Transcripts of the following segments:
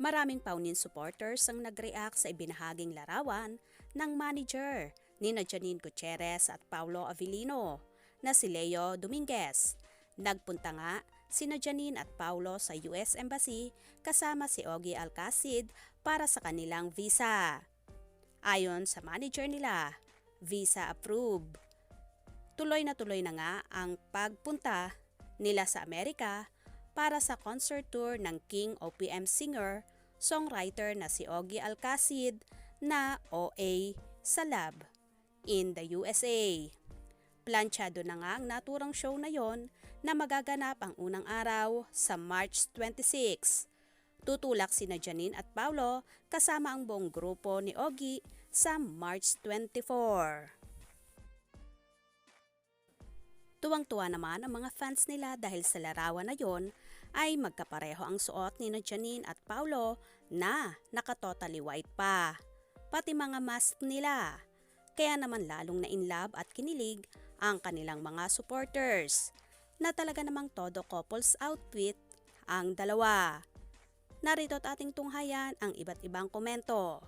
Maraming Paunin supporters ang nag-react sa ibinahaging larawan ng manager ni Janine Gutierrez at Paulo Avellino na si Leo Dominguez. Nagpunta nga sina Janine at Paulo sa US Embassy kasama si Ogie Alcacid para sa kanilang visa. Ayon sa manager nila, visa approved. Tuloy na nga ang pagpunta nila sa Amerika para sa concert tour ng King OPM singer, songwriter na si Ogie Alcacid na OA sa Lab in the USA. Planchado na nga ang naturang show na yon na magaganap ang unang araw sa March 26. Tutulak sina Janine at Paulo kasama ang buong grupo ni Ogie sa March 24. Tuwang-tuwa naman ang mga fans nila dahil sa larawan na yon ay magkapareho ang suot ni Janine at Paulo na naka-totally white pa. Pati mga mask nila. Kaya naman lalong na in love at kinilig ang kanilang mga supporters na talaga namang todo couples outfit ang dalawa. Narito at ating tunghayan ang iba't ibang komento.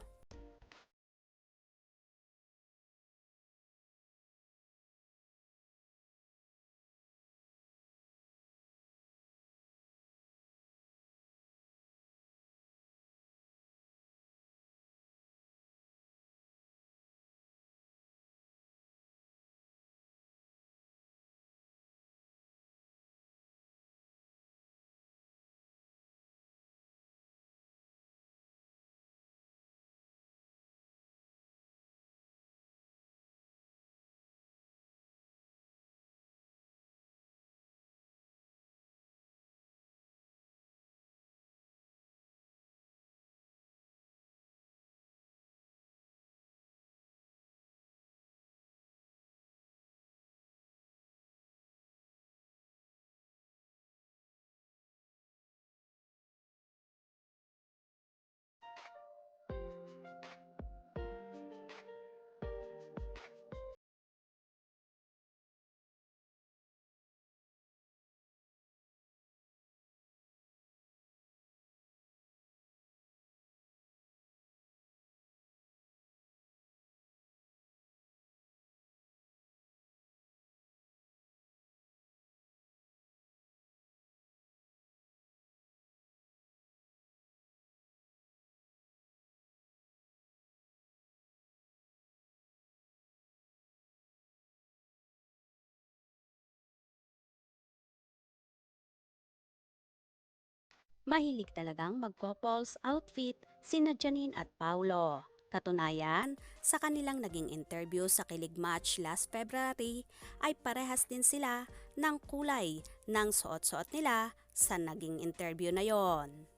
Mahilig talagang mag-couples outfit sina Janine at Paulo. Katunayan, sa kanilang naging interview sa Kilig Match last February ay parehas din sila ng kulay ng suot-suot nila sa naging interview na yon.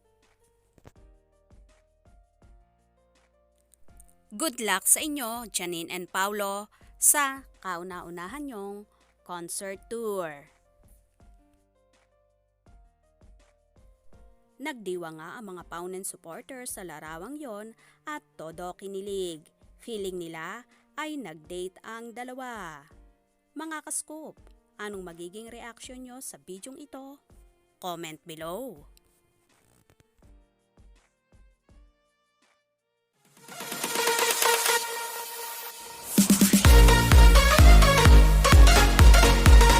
Good luck sa inyo, Janine and Paulo, sa kauna-unahan nyong concert tour. Nagdiwa nga ang mga Paunin supporters sa larawang yon at todo kinilig. Feeling nila ay nag-date ang dalawa. Mga ka-scoop, anong magiging reaction nyo sa bidyong ito? Comment below.